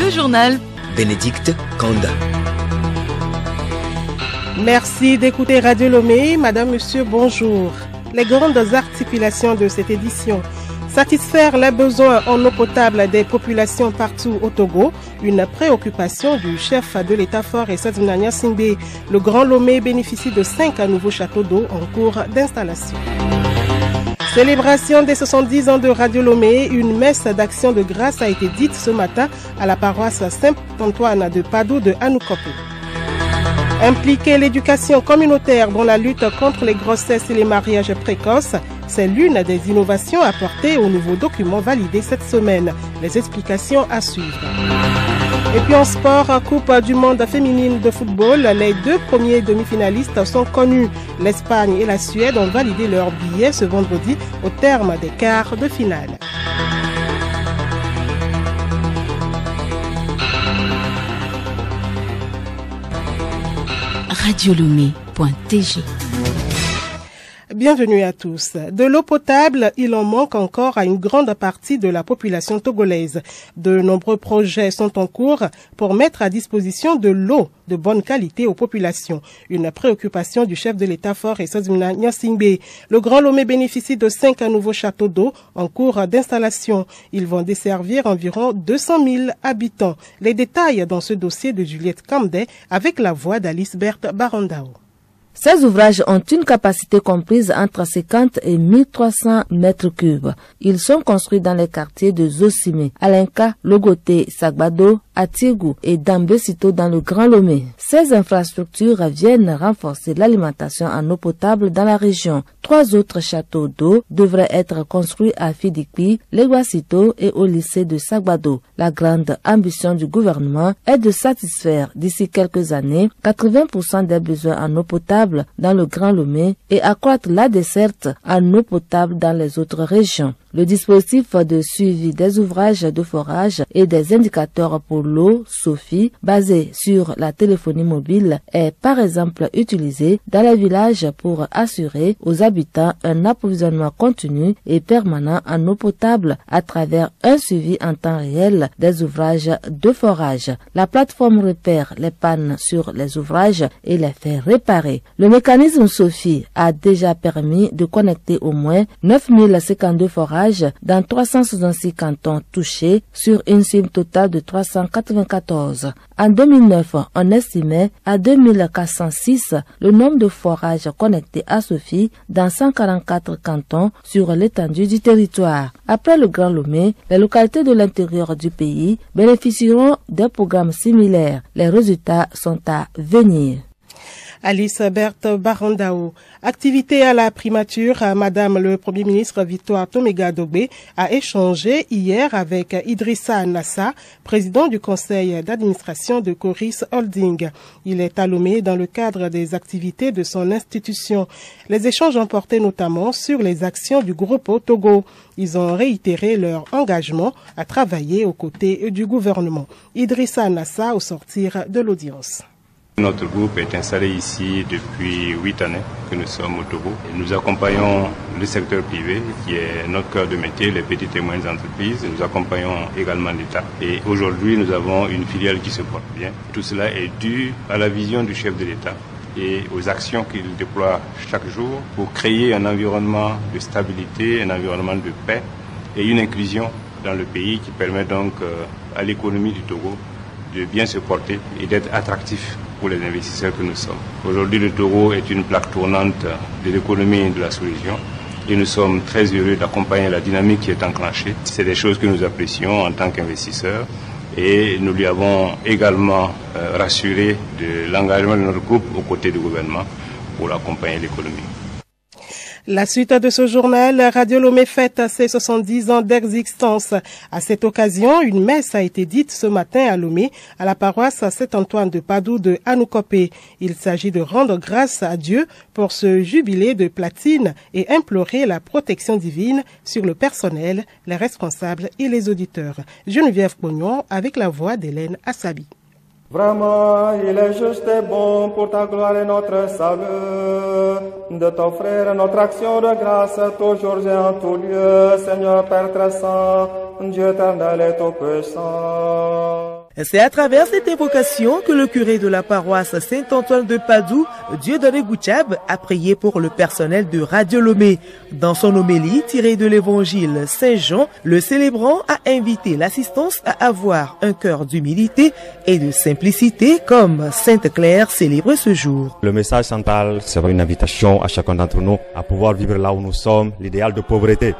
Le journal Bénédicte Kanda. Merci d'écouter Radio Lomé. Madame, Monsieur, bonjour. Les grandes articulations de cette édition. Satisfaire les besoins en eau potable des populations partout au Togo, une préoccupation du chef de l'État-fort Esadzimna Nyasingbe. Le Grand Lomé bénéficie de 5 nouveaux châteaux d'eau en cours d'installation. Célébration des 70 ans de Radio Lomé, une messe d'action de grâce a été dite ce matin à la paroisse Saint-Antoine de Padoue de Anoukope. Impliquer l'éducation communautaire dans la lutte contre les grossesses et les mariages précoces, c'est l'une des innovations apportées au nouveau document validé cette semaine. Les explications à suivre. Et puis en sport, Coupe du monde féminine de football, les 2 premiers demi-finalistes sont connus. L'Espagne et la Suède ont validé leurs billets ce vendredi au terme des quarts de finale. radiolomé.tg. Bienvenue à tous. De l'eau potable, il en manque encore à une grande partie de la population togolaise. De nombreux projets sont en cours pour mettre à disposition de l'eau de bonne qualité aux populations. Une préoccupation du chef de l'État-fort Esadzimna Nyasingbe. Le Grand Lomé bénéficie de 5 nouveaux châteaux d'eau en cours d'installation. Ils vont desservir environ 200 000 habitants. Les détails dans ce dossier de Juliette Kamde avec la voix d'Alice Berthe Barandao. Ces ouvrages ont une capacité comprise entre 50 et 1300 mètres cubes. Ils sont construits dans les quartiers de Zosime, Alenka, Logoté, Sagbado, Atiégou et Dambesito dans le Grand Lomé. Ces infrastructures viennent renforcer l'alimentation en eau potable dans la région. 3 autres châteaux d'eau devraient être construits à Fidikpi, Leguasito et au lycée de Sagbado. La grande ambition du gouvernement est de satisfaire d'ici quelques années 80% des besoins en eau potable dans le Grand Lomé et accroître la desserte en eau potable dans les autres régions. Le dispositif de suivi des ouvrages de forage et des indicateurs pour l'eau, SOFI, basé sur la téléphonie mobile, est par exemple utilisé dans les villages pour assurer aux habitants un approvisionnement continu et permanent en eau potable à travers un suivi en temps réel des ouvrages de forage. La plateforme repère les pannes sur les ouvrages et les fait réparer. Le mécanisme SOFI a déjà permis de connecter au moins 9052 forages dans 366 cantons touchés sur une cible totale de 394. En 2009, on estimait à 2406 le nombre de forages connectés à SOFI dans 144 cantons sur l'étendue du territoire. Après le Grand Lomé, les localités de l'intérieur du pays bénéficieront des programmes similaires. Les résultats sont à venir. Alice Berthe Barandao. Activité à la primature, Madame le Premier ministre Victoire Tomega Dogbe a échangé hier avec Idrissa Nassa, président du conseil d'administration de Coris Holding. Il est à Lomé dans le cadre des activités de son institution. Les échanges ont porté notamment sur les actions du groupe au Togo. Ils ont réitéré leur engagement à travailler aux côtés du gouvernement. Idrissa Nassa au sortir de l'audience. Notre groupe est installé ici depuis 8 années que nous sommes au Togo. Nous accompagnons le secteur privé qui est notre cœur de métier, les petites et moyennes entreprises. Nous accompagnons également l'État. Et aujourd'hui, nous avons une filiale qui se porte bien. Tout cela est dû à la vision du chef de l'État et aux actions qu'il déploie chaque jour pour créer un environnement de stabilité, un environnement de paix et une inclusion dans le pays qui permet donc à l'économie du Togo de bien se porter et d'être attractif pour les investisseurs que nous sommes. Aujourd'hui, le Togo est une plaque tournante de l'économie de la sous-région et nous sommes très heureux d'accompagner la dynamique qui est enclenchée. C'est des choses que nous apprécions en tant qu'investisseurs et nous lui avons également rassuré de l'engagement de notre groupe aux côtés du gouvernement pour accompagner l'économie. La suite de ce journal, Radio Lomé fête ses 70 ans d'existence. À cette occasion, une messe a été dite ce matin à Lomé, à la paroisse Saint-Antoine de Padoue de Anoukope. Il s'agit de rendre grâce à Dieu pour ce jubilé de platine et implorer la protection divine sur le personnel, les responsables et les auditeurs. Geneviève Pognon avec la voix d'Hélène Assabi. Vraiment, il est juste et bon pour ta gloire et notre salut, de t'offrir notre action de grâce toujours et en tout lieu, Seigneur Père très saint, Dieu éternel et tout-puissant. C'est à travers cette évocation que le curé de la paroisse Saint-Antoine de Padoue, Dieudonné Gouchab, a prié pour le personnel de Radio Lomé. Dans son homélie tirée de l'évangile Saint-Jean, le célébrant a invité l'assistance à avoir un cœur d'humilité et de simplicité comme Sainte Claire célèbre ce jour. Le message central, c'est une invitation à chacun d'entre nous à pouvoir vivre là où nous sommes, l'idéal de pauvreté.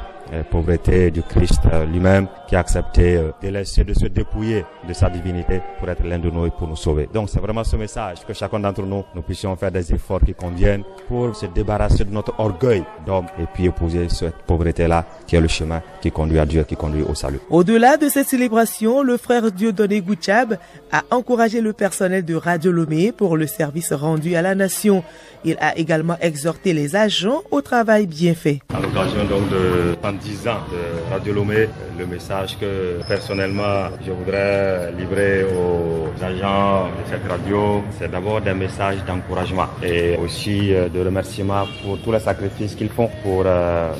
Pauvreté du Christ lui-même qui a accepté de se dépouiller de sa divinité pour être l'un de nous et pour nous sauver. Donc c'est vraiment ce message que chacun d'entre nous puissions faire des efforts qui conviennent pour se débarrasser de notre orgueil d'homme et puis épouser cette pauvreté-là qui est le chemin qui conduit à Dieu, qui conduit au salut. Au-delà de cette célébration, le frère Dieudonné Gouchab a encouragé le personnel de Radio Lomé pour le service rendu à la nation. Il a également exhorté les agents au travail bien fait. À l'occasion donc de 10 ans de Radio Lomé, le message que personnellement je voudrais livrer aux agents de cette radio, c'est d'abord des messages d'encouragement et aussi de remerciements pour tous les sacrifices qu'ils font pour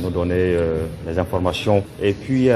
nous donner les informations et puis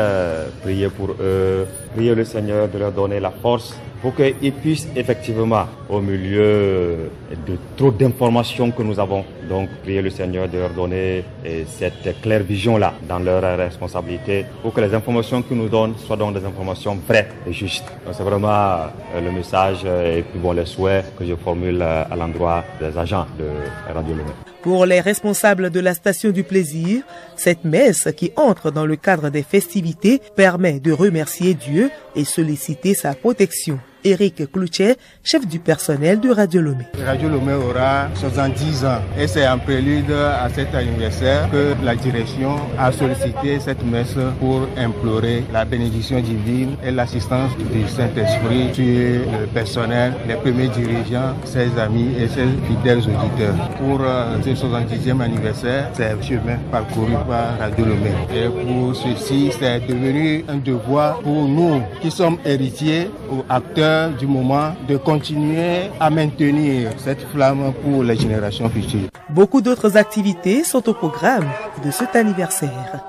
prier pour eux, prier le Seigneur de leur donner la force pour qu'ils puissent effectivement, au milieu de trop d'informations que nous avons, donc prier le Seigneur de leur donner cette claire vision-là dans leur responsabilité pour que les informations qu'ils nous donnent soient donc des informations vraies et justes. Donc c'est vraiment le message et puis les souhaits que je formule à l'endroit des agents de Radio Lomé. Pour les responsables de la station du plaisir, cette messe qui entre dans le cadre des festivités permet de remercier Dieu et solliciter sa protection. Éric Cloutier, chef du personnel de Radio Lomé. Radio Lomé aura 70 ans et c'est en prélude à cet anniversaire que la direction a sollicité cette messe pour implorer la bénédiction divine et l'assistance du Saint-Esprit sur le personnel, les premiers dirigeants, ses amis et ses fidèles auditeurs. Pour ce 70e anniversaire, c'est un chemin parcouru par Radio Lomé. Et pour ceci, c'est devenu un devoir pour nous qui sommes héritiers ou acteurs du moment de continuer à maintenir cette flamme pour les générations futures. Beaucoup d'autres activités sont au programme de cet anniversaire.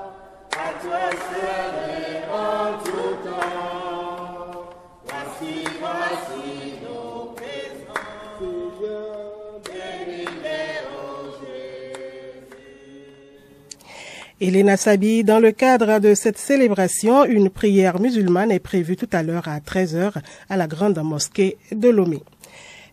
Elena Sabi, dans le cadre de cette célébration, une prière musulmane est prévue tout à l'heure à 13h à la grande mosquée de Lomé.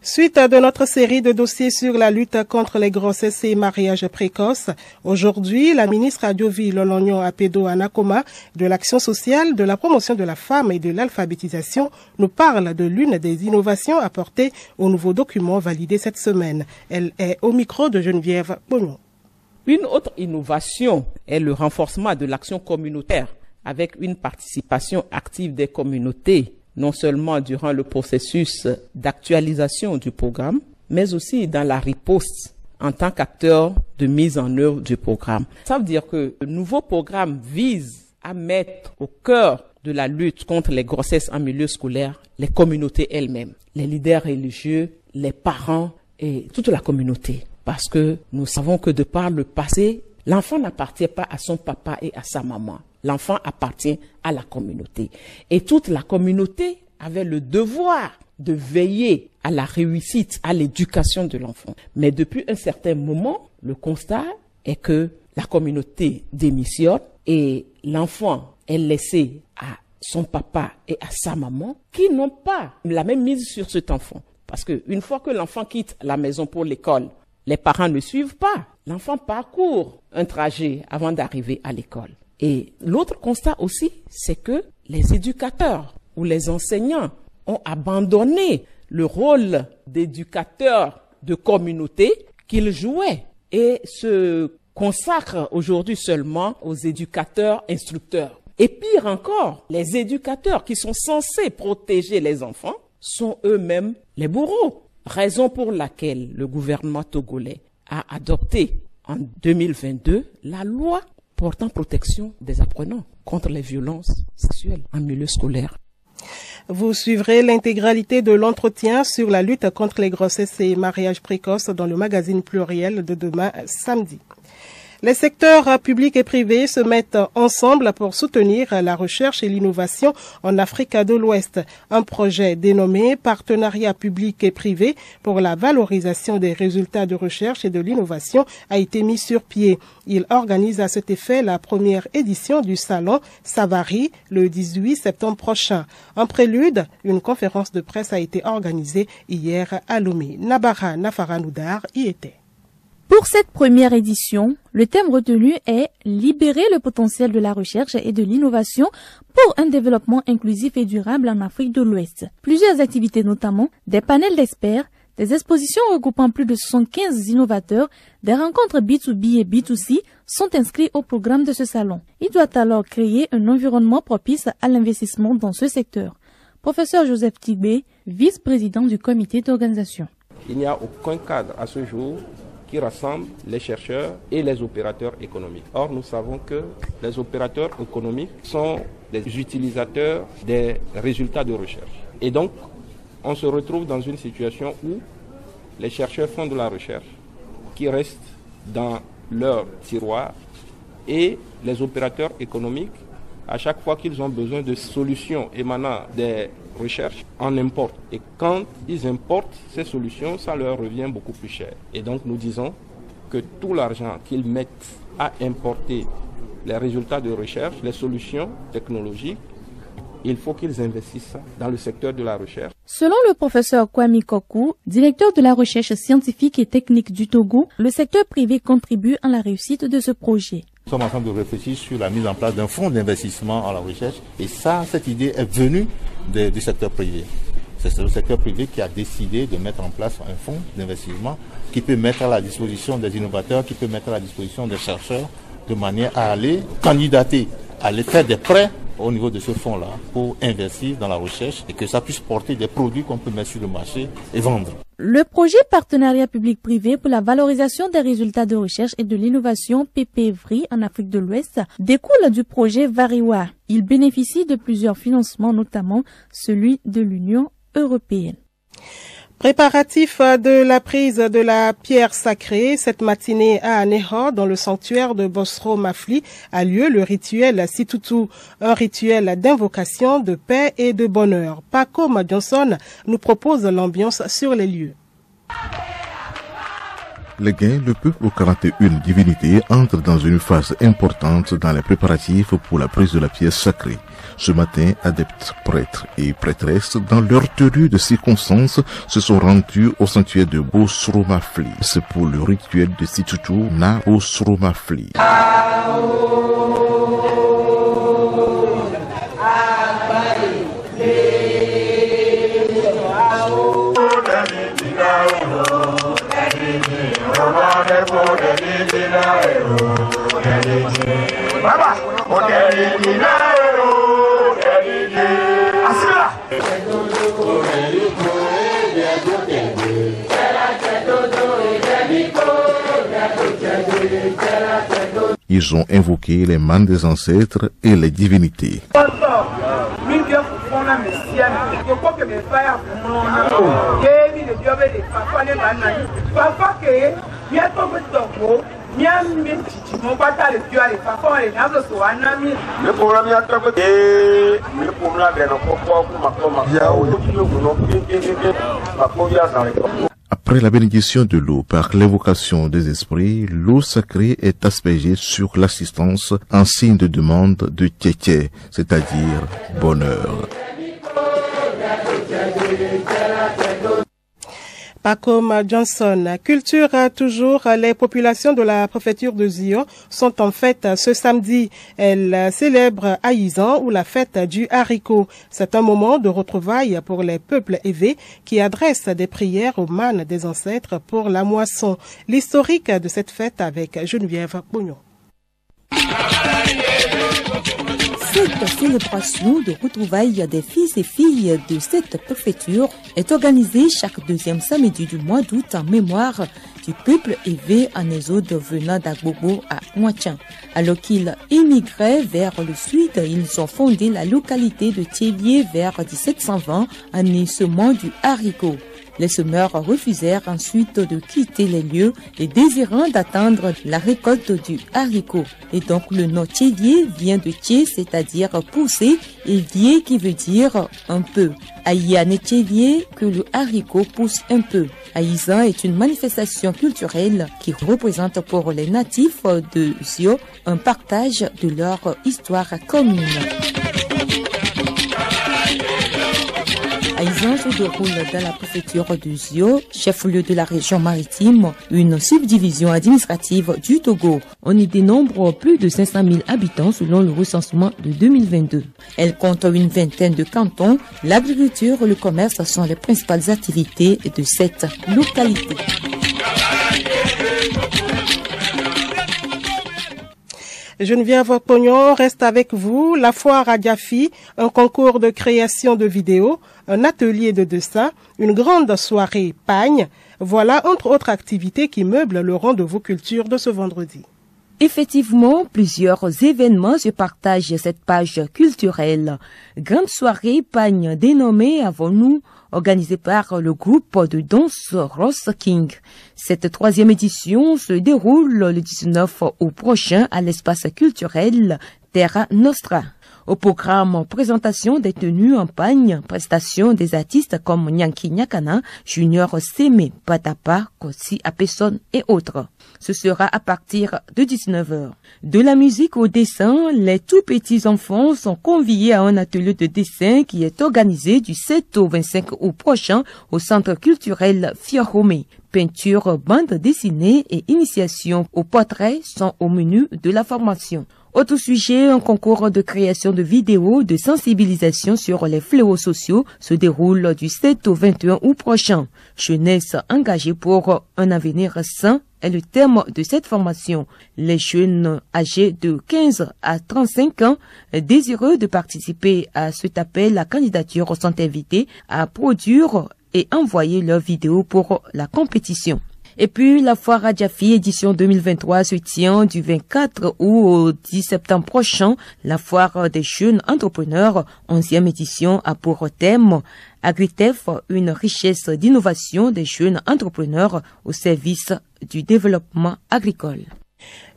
Suite de notre série de dossiers sur la lutte contre les grossesses et mariages précoces, aujourd'hui, la ministre Adjovi Lolognon Apedo Anakoma de l'Action sociale, de la promotion de la femme et de l'alphabétisation nous parle de l'une des innovations apportées au nouveau document validé cette semaine. Elle est au micro de Geneviève Bognon. Une autre innovation est le renforcement de l'action communautaire avec une participation active des communautés, non seulement durant le processus d'actualisation du programme, mais aussi dans la riposte en tant qu'acteur de mise en œuvre du programme. Ça veut dire que le nouveau programme vise à mettre au cœur de la lutte contre les grossesses en milieu scolaire les communautés elles-mêmes, les leaders religieux, les parents et toute la communauté. Parce que nous savons que de par le passé, l'enfant n'appartient pas à son papa et à sa maman. L'enfant appartient à la communauté. Et toute la communauté avait le devoir de veiller à la réussite, à l'éducation de l'enfant. Mais depuis un certain moment, le constat est que la communauté démissionne et l'enfant est laissé à son papa et à sa maman qui n'ont pas la même mise sur cet enfant. Parce qu'une fois que l'enfant quitte la maison pour l'école, les parents ne suivent pas. L'enfant parcourt un trajet avant d'arriver à l'école. Et l'autre constat aussi, c'est que les éducateurs ou les enseignants ont abandonné le rôle d'éducateurs de communauté qu'ils jouaient et se consacrent aujourd'hui seulement aux éducateurs instructeurs. Et pire encore, les éducateurs qui sont censés protéger les enfants sont eux-mêmes les bourreaux. Raison pour laquelle le gouvernement togolais a adopté en 2022 la loi portant protection des apprenants contre les violences sexuelles en milieu scolaire. Vous suivrez l'intégralité de l'entretien sur la lutte contre les grossesses et mariages précoces dans le magazine Pluriel de demain samedi. Les secteurs publics et privés se mettent ensemble pour soutenir la recherche et l'innovation en Afrique de l'Ouest. Un projet dénommé Partenariat public et privé pour la valorisation des résultats de recherche et de l'innovation a été mis sur pied. Il organise à cet effet la première édition du salon Savary le 18 septembre prochain. En prélude, une conférence de presse a été organisée hier à Lomé. Nabara Nafaranoudar y était. Pour cette première édition, le thème retenu est « Libérer le potentiel de la recherche et de l'innovation pour un développement inclusif et durable en Afrique de l'Ouest ». Plusieurs activités, notamment des panels d'experts, des expositions regroupant plus de 75 innovateurs, des rencontres B2B et B2C sont inscrits au programme de ce salon. Il doit alors créer un environnement propice à l'investissement dans ce secteur. Professeur Joseph Tigbe, vice-président du comité d'organisation. Il n'y a aucun cadre à ce jour qui rassemble les chercheurs et les opérateurs économiques. Or, nous savons que les opérateurs économiques sont des utilisateurs des résultats de recherche. Et donc, on se retrouve dans une situation où les chercheurs font de la recherche qui reste dans leur tiroir et les opérateurs économiques, à chaque fois qu'ils ont besoin de solutions émanant des recherches, en importent. Et quand ils importent ces solutions, ça leur revient beaucoup plus cher. Et donc nous disons que tout l'argent qu'ils mettent à importer les résultats de recherche, les solutions technologiques, il faut qu'ils investissent dans le secteur de la recherche. Selon le professeur Kwame Kokou, directeur de la recherche scientifique et technique du Togo, le secteur privé contribue à la réussite de ce projet. Nous sommes en train de réfléchir sur la mise en place d'un fonds d'investissement en la recherche et ça, cette idée est venue du secteur privé. C'est le secteur privé qui a décidé de mettre en place un fonds d'investissement qui peut mettre à la disposition des innovateurs, qui peut mettre à la disposition des chercheurs de manière à aller candidater, à aller faire des prêts au niveau de ce fonds-là pour investir dans la recherche et que ça puisse porter des produits qu'on peut mettre sur le marché et vendre. Le projet Partenariat public-privé pour la valorisation des résultats de recherche et de l'innovation PPVRI en Afrique de l'Ouest découle du projet Variwa. Il bénéficie de plusieurs financements, notamment celui de l'Union européenne. Préparatif de la prise de la pierre sacrée, cette matinée à Aného, dans le sanctuaire de Bosro Mafli, a lieu le rituel Situtu, un rituel d'invocation de paix et de bonheur. Paco Johnson nous propose l'ambiance sur les lieux. Les gains, le peuple aux 41 divinités entre dans une phase importante dans les préparatifs pour la prise de la pierre sacrée. Ce matin, adeptes, prêtres et prêtresses, dans leur tenue de circonstances, se sont rendus au sanctuaire de Bosro Mafli. C'est pour le rituel de Situtu na Bosro Mafli. Ils ont invoqué les manes des ancêtres et les divinités. Après la bénédiction de l'eau par l'invocation des esprits, l'eau sacrée est aspergée sur l'assistance en signe de demande de Tchétché, c'est-à-dire bonheur. Pacom Johnson. Culture toujours, les populations de la préfecture de Zio sont en fête ce samedi. Elles célèbrent Aïzan ou la fête du haricot. C'est un moment de retrouvailles pour les peuples évés qui adressent des prières aux mânes des ancêtres pour la moisson. L'historique de cette fête avec Geneviève Bognon. Cette célébration de retrouvailles des fils et filles de cette préfecture est organisée chaque deuxième samedi du mois d'août en mémoire du peuple évé en exode venant d'Agbobo à Ouachan. Alors qu'ils immigraient vers le sud, ils ont fondé la localité de Thiélié vers 1720 en semant du haricot. Les semeurs refusèrent ensuite de quitter les lieux et désirant d'attendre la récolte du haricot. Et donc le nom tchévier vient de tché, c'est-à-dire pousser, et vier qui veut dire un peu. Aïane tchévier, que le haricot pousse un peu. Aïzan est une manifestation culturelle qui représente pour les natifs de Zio un partage de leur histoire commune. Aïzan se déroule dans la préfecture de Zio, chef-lieu de la région maritime, une subdivision administrative du Togo. On y dénombre plus de 500 000 habitants selon le recensement de 2022. Elle compte une vingtaine de cantons. L'agriculture et le commerce sont les principales activités de cette localité. Geneviève Pognon reste avec vous. La foire à Diafi, un concours de création de vidéos, un atelier de dessin, une grande soirée pagne. Voilà entre autres activités qui meublent le rendez-vous culture de ce vendredi. Effectivement, plusieurs événements se partagent cette page culturelle. Grande soirée pagne dénommée Avons-nous, organisée par le groupe de danse Ross King. Cette 3e édition se déroule le 19 août prochain à l'espace culturel Terra Nostra. Au programme, présentation des tenues en pagne, prestations des artistes comme Nyanki Nyakana, Junior Seme, Patapa, Kossi Apesson et autres. Ce sera à partir de 19h. De la musique au dessin, les tout petits enfants sont conviés à un atelier de dessin qui est organisé du 7 au 25 août prochain au centre culturel Fiorome. Peinture, bande dessinée et initiation au portrait sont au menu de la formation. Autre sujet, un concours de création de vidéos de sensibilisation sur les fléaux sociaux se déroule du 7 au 21 août prochain. Jeunesse engagée pour un avenir sain est le thème de cette formation. Les jeunes âgés de 15 à 35 ans désireux de participer à cet appel à candidature sont invités à produire et envoyer leurs vidéos pour la compétition. Et puis, la foire à Diafi édition 2023 se tient du 24 août au 10 septembre prochain. La foire des jeunes entrepreneurs, 11e édition, a pour thème Agritef, une richesse d'innovation des jeunes entrepreneurs au service du développement agricole.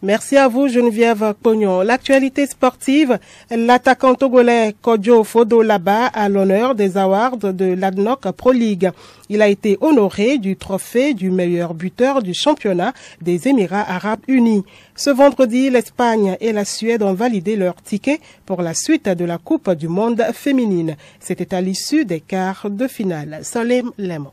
Merci à vous, Geneviève Pognon. L'actualité sportive, l'attaquant togolais Kodjo Fodolaba a l'honneur des awards de l'ADNOC Pro League. Il a été honoré du trophée du meilleur buteur du championnat des Émirats Arabes Unis. Ce vendredi, l'Espagne et la Suède ont validé leur ticket pour la suite de la Coupe du Monde féminine. C'était à l'issue des quarts de finale. Salem Lemon.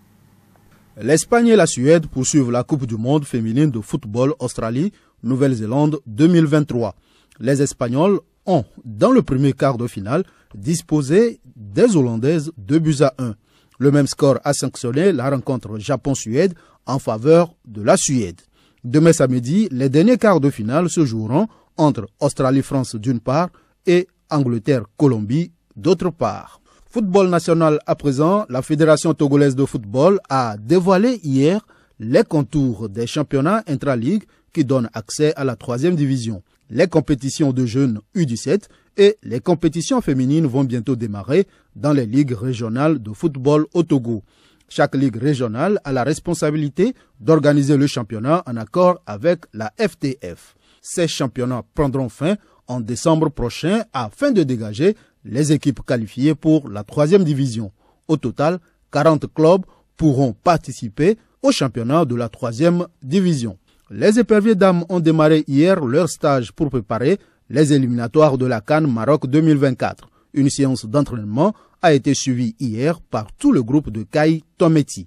L'Espagne et la Suède poursuivent la Coupe du Monde féminine de football Australie Nouvelle-Zélande 2023. Les Espagnols ont, dans le premier quart de finale, disposé des Hollandaises 2-1. Le même score a sanctionné la rencontre Japon-Suède en faveur de la Suède. Demain samedi, les derniers quarts de finale se joueront entre Australie-France d'une part et Angleterre-Colombie d'autre part. Football national à présent, la Fédération togolaise de football a dévoilé hier les contours des championnats intra-ligue qui donnent accès à la 3e division. Les compétitions de jeunes U17 et les compétitions féminines vont bientôt démarrer dans les ligues régionales de football au Togo. Chaque ligue régionale a la responsabilité d'organiser le championnat en accord avec la FTF. Ces championnats prendront fin en décembre prochain afin de dégager les équipes qualifiées pour la 3e division. Au total, 40 clubs pourront participer au championnat de la 3e division. Les éperviers dames ont démarré hier leur stage pour préparer les éliminatoires de la CAN Maroc 2024. Une séance d'entraînement a été suivie hier par tout le groupe de Kai Tometi.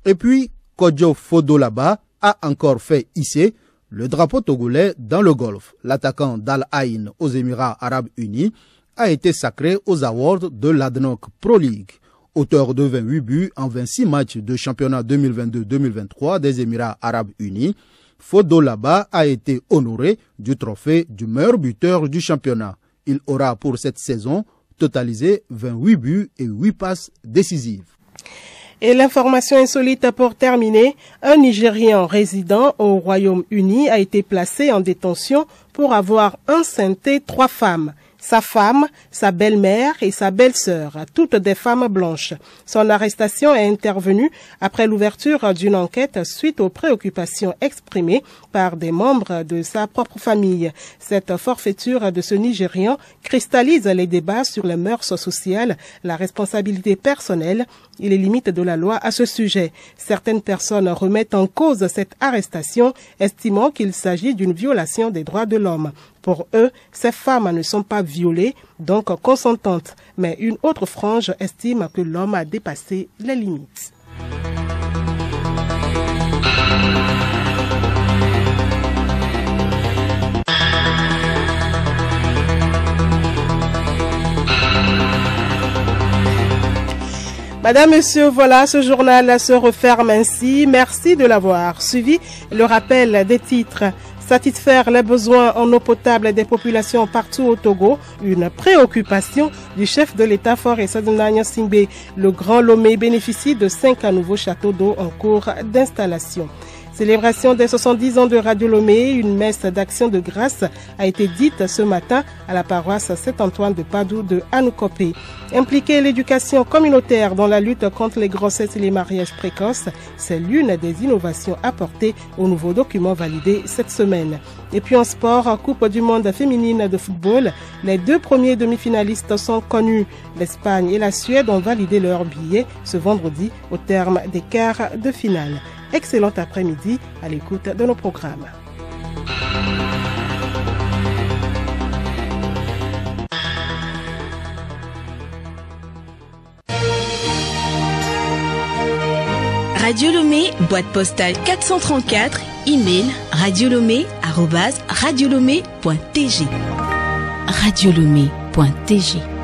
Et puis, Kodjo Fodolaba a encore fait hisser le drapeau togolais dans le golfe. L'attaquant d'Al Ain aux Émirats Arabes Unis a été sacré aux awards de l'ADNOC Pro League. Auteur de 28 buts en 26 matchs de championnat 2022-2023 des Émirats Arabes Unis, Fodolaba a été honoré du trophée du meilleur buteur du championnat. Il aura pour cette saison totalisé 28 buts et 8 passes décisives. Et l'information insolite pour terminer, un Nigérian résident au Royaume-Uni a été placé en détention pour avoir enceinté 3 femmes. sa femme, sa belle-mère et sa belle-sœur, toutes des femmes blanches. Son arrestation est intervenue après l'ouverture d'une enquête suite aux préoccupations exprimées par des membres de sa propre famille. Cette forfaiture de ce Nigérian cristallise les débats sur les mœurs sociales, la responsabilité personnelle et les limites de la loi à ce sujet. Certaines personnes remettent en cause cette arrestation, estimant qu'il s'agit d'une violation des droits de l'homme. Pour eux, ces femmes ne sont pas violées, donc consentantes. Mais une autre frange estime que l'homme a dépassé les limites. Madame, Monsieur, voilà, ce journal se referme ainsi. Merci de l'avoir suivi. Le rappel des titres. Satisfaire les besoins en eau potable des populations partout au Togo, une préoccupation du chef de l'État Faure Essadona Gnassingbé. Le Grand Lomé bénéficie de 5 nouveaux châteaux d'eau en cours d'installation. Célébration des 70 ans de Radio Lomé, une messe d'action de grâce a été dite ce matin à la paroisse Saint-Antoine de Padoue de Anoukopé. Impliquer l'éducation communautaire dans la lutte contre les grossesses et les mariages précoces, c'est l'une des innovations apportées au nouveau document validé cette semaine. Et puis en sport, Coupe du monde féminine de football, les 2 premiers demi-finalistes sont connus. L'Espagne et la Suède ont validé leur billet ce vendredi au terme des quarts de finale. Excellent après-midi à l'écoute de nos programmes. Radio Lomé, boîte postale 434, email radiolomé@radiolomé.tg. radiolomé.tg